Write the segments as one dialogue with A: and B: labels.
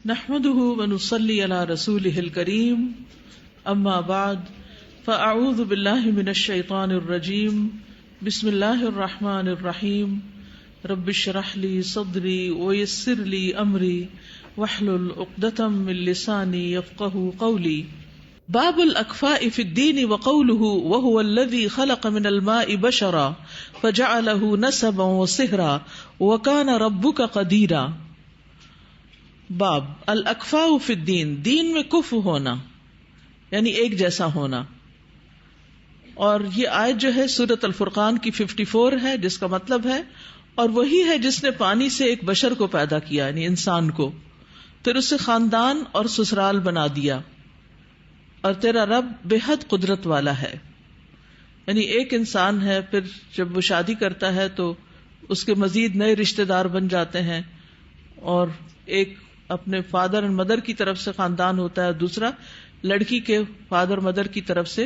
A: نحمده ونصلي على رسوله الكريم اما بعد فاعوذ بالله من الشيطان الرجيم بسم الله الرحمن الرحيم رب اشرح لي صدري ويسر لي امري واحلل عقدة من لساني يفقهوا قولي. باب الاكفاء في الدين وقوله وهو الذي خلق من الماء بشرا فجعله نسبا وصهرا وكان ربك قديرا. باب الاکفاء فی الدین، دین میں کف ہونا یعنی ایک جیسا ہونا. اور یہ آیت جو ہے سورۃ الفرقان کی 54 ہے، جس کا مطلب ہے اور وہی ہے جس نے پانی سے ایک بشر کو پیدا کیا یعنی انسان کو، پھر اسے خاندان اور سسرال بنا دیا، اور تیرا رب بے حد قدرت والا ہے. یعنی ایک انسان ہے، پھر جب وہ شادی کرتا ہے تو اس کے مزید نئے رشتہ دار بن جاتے ہیں، اور ایک اپنے فادر اور مدر کی طرف سے خاندان ہوتا ہے، دوسرا لڑکی کے فادر مدر کی طرف سے،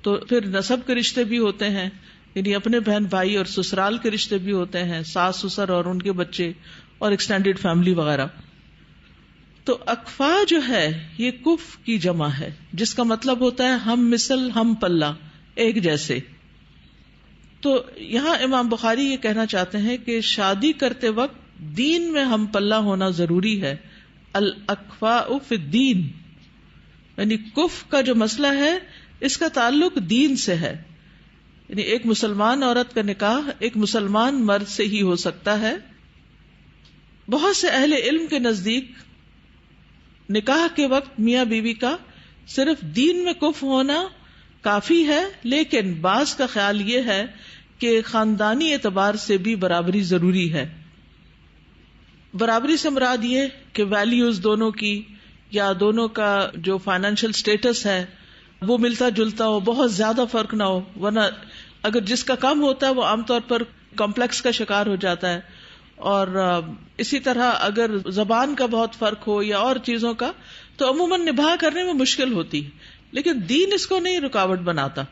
A: تو پھر نسب کے رشتے بھی ہوتے ہیں، یعنی اپنے بہن بھائی اور سسرال کے رشتے بھی ہوتے ہیں، ساس سسر اور ان کے بچے اور ایکسٹینڈیڈ فیملی وغیرہ. تو اکفا جو ہے یہ کف کی جمع ہے، جس کا مطلب ہوتا ہے ہم مثل، ہم پلہ، ایک جیسے. تو یہاں امام بخاری یہ کہنا چاہتے ہیں کہ شادی کرتے وقت دین میں ہم پلہ ہونا ضروری ہے. الاکفاء فی الدین یعنی کف کا جو مسئلہ ہے اس کا تعلق دین سے ہے. یعنی ایک مسلمان عورت کا نکاح ایک مسلمان مرد سے ہی ہو سکتا ہے. بہت سے اہل علم کے نزدیک نکاح کے وقت میاں بیوی کا صرف دین میں کف ہونا کافی ہے، لیکن بعض کا خیال یہ ہے کہ خاندانی اعتبار سے بھی برابری ضروری ہے. برابری سے مراد یہ کہ ویلیوز دونوں کی یا دونوں کا جو فائنینشیل سٹیٹس ہے وہ ملتا جلتا ہو، بہت زیادہ فرق نہ ہو، ورنہ اگر جس کا کم ہوتا ہے وہ عام طور پر کمپلیکس کا شکار ہو جاتا ہے. اور اسی طرح اگر زبان کا بہت فرق ہو یا اور چیزوں کا تو عموماً نباہ کرنے میں مشکل ہوتی ہے، لیکن دین اس کو نہیں رکاوٹ بناتا.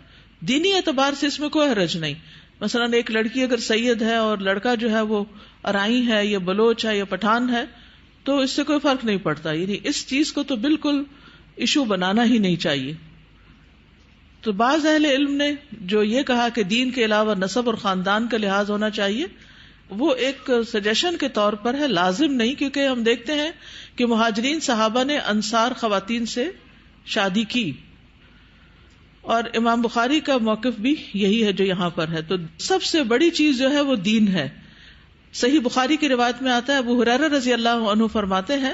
A: دینی اعتبار سے اس میں کوئی حرج نہیں. مثلا ایک لڑکی اگر سید ہے اور لڑکا جو ہے وہ ارائی ہے یا بلوچ ہے یا پٹھان ہے تو اس سے کوئی فرق نہیں پڑتا. یعنی اس چیز کو تو بالکل ایشو بنانا ہی نہیں چاہیے. تو بعض اہل علم نے جو یہ کہا کہ دین کے علاوہ نسب اور خاندان کا لحاظ ہونا چاہیے، وہ ایک سجیشن کے طور پر ہے، لازم نہیں. کیونکہ ہم دیکھتے ہیں کہ مہاجرین صحابہ نے انصار خواتین سے شادی کی، اور امام بخاری کا موقف بھی یہی ہے جو یہاں پر ہے. تو سب سے بڑی چیز جو ہے وہ دین ہے. صحیح بخاری کی روایت میں آتا ہے، ابو ہریرہ رضی اللہ عنہ فرماتے ہیں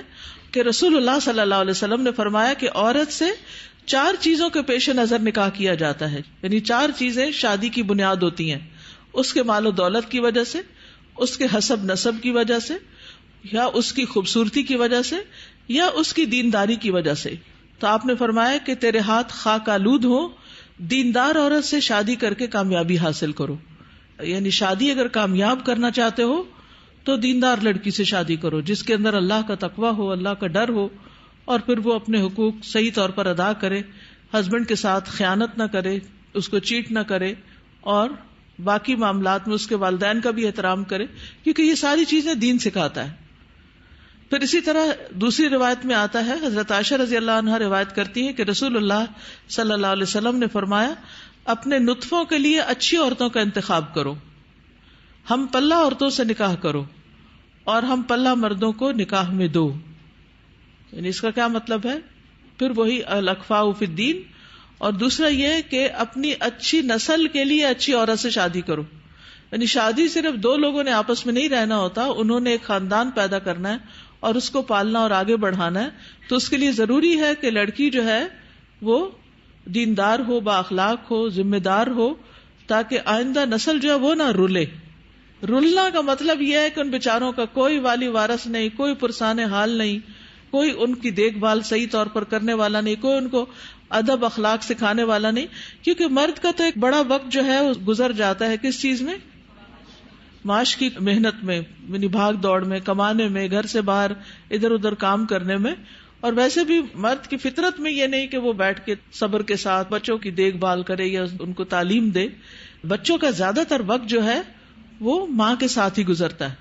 A: کہ رسول اللہ صلی اللہ علیہ وسلم نے فرمایا کہ عورت سے 4 چیزوں کے پیش نظر نکاح کیا جاتا ہے. یعنی 4 چیزیں شادی کی بنیاد ہوتی ہیں، اس کے مال و دولت کی وجہ سے، اس کے حسب نسب کی وجہ سے، یا اس کی خوبصورتی کی وجہ سے، یا اس کی دینداری کی وجہ سے. تو آپ نے فرمایا کہ تیرے ہاتھ خاک آلود ہو، دیندار عورت سے شادی کر کے کامیابی حاصل کرو. یعنی شادی اگر کامیاب کرنا چاہتے ہو تو دیندار لڑکی سے شادی کرو، جس کے اندر اللہ کا تقویٰ ہو، اللہ کا ڈر ہو، اور پھر وہ اپنے حقوق صحیح طور پر ادا کرے، ہسبینڈ کے ساتھ خیانت نہ کرے، اس کو چیٹ نہ کرے، اور باقی معاملات میں اس کے والدین کا بھی احترام کرے، کیونکہ یہ ساری چیزیں دین سکھاتا ہے. پھر اسی طرح دوسری روایت میں آتا ہے، حضرت عائشہ رضی اللہ عنہا روایت کرتی ہے کہ رسول اللہ صلی اللہ علیہ وسلم نے فرمایا، اپنے نطفوں کے لیے اچھی عورتوں کا انتخاب کرو، ہم پلہ عورتوں سے نکاح کرو، اور ہم پلہ مردوں کو نکاح میں دو. یعنی اس کا کیا مطلب ہے؟ پھر وہی الاکفاء فی الدین. اور دوسرا یہ کہ اپنی اچھی نسل کے لیے اچھی عورت سے شادی کرو. یعنی شادی صرف 2 لوگوں نے آپس میں نہیں رہنا ہوتا، انہوں نے ایک خاندان پیدا کرنا ہے اور اس کو پالنا اور آگے بڑھانا ہے. تو اس کے لیے ضروری ہے کہ لڑکی جو ہے وہ دیندار ہو، با اخلاق ہو، ذمہ دار ہو، تاکہ آئندہ نسل جو ہے وہ نہ رولے. رولنا کا مطلب یہ ہے کہ ان بیچاروں کا کوئی والی وارث نہیں، کوئی پرسان حال نہیں، کوئی ان کی دیکھ بھال صحیح طور پر کرنے والا نہیں، کوئی ان کو ادب اخلاق سکھانے والا نہیں. کیونکہ مرد کا تو ایک بڑا وقت جو ہے گزر جاتا ہے کس چیز میں؟ معاش کی محنت میں، یعنی بھاگ دوڑ میں، کمانے میں، گھر سے باہر ادھر ادھر کام کرنے میں. اور ویسے بھی مرد کی فطرت میں یہ نہیں کہ وہ بیٹھ کے صبر کے ساتھ بچوں کی دیکھ بھال کرے یا ان کو تعلیم دے. بچوں کا زیادہ تر وقت جو ہے وہ ماں کے ساتھ ہی گزرتا ہے.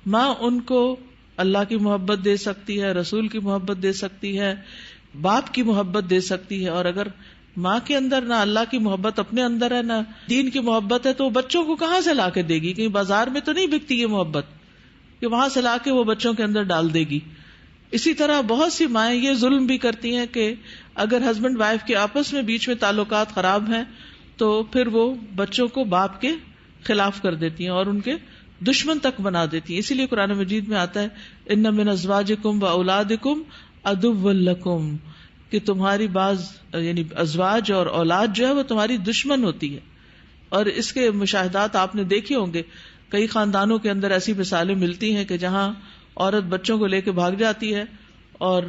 A: ماں ان کو اللہ کی محبت دے سکتی ہے، رسول کی محبت دے سکتی ہے، باپ کی محبت دے سکتی ہے. اور اگر ماں کے اندر نہ اللہ کی محبت اپنے اندر ہے، نہ دین کی محبت ہے، تو بچوں کو کہاں سے لا کے دے گی؟ کہیں بازار میں تو نہیں بکتی یہ محبت کہ وہاں سے لا کے وہ بچوں کے اندر ڈال دے گی. اسی طرح بہت سی مائیں یہ ظلم بھی کرتی ہیں کہ اگر ہسبینڈ وائف کے آپس میں بیچ میں تعلقات خراب ہیں تو پھر وہ بچوں کو باپ کے خلاف کر دیتی ہیں اور ان کے دشمن تک بنا دیتی ہیں. اسی لیے قرآن مجید میں آتا ہے ان من ازواجکم و اولادکم عدو لکم، کہ تمہاری بعض یعنی ازواج اور اولاد جو ہے وہ تمہاری دشمن ہوتی ہے. اور اس کے مشاہدات آپ نے دیکھے ہوں گے، کئی خاندانوں کے اندر ایسی مثالیں ملتی ہیں کہ جہاں عورت بچوں کو لے کے بھاگ جاتی ہے اور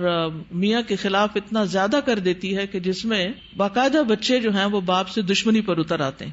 A: میاں کے خلاف اتنا زیادہ کر دیتی ہے کہ جس میں باقاعدہ بچے جو ہیں وہ باپ سے دشمنی پر اتر آتے ہیں.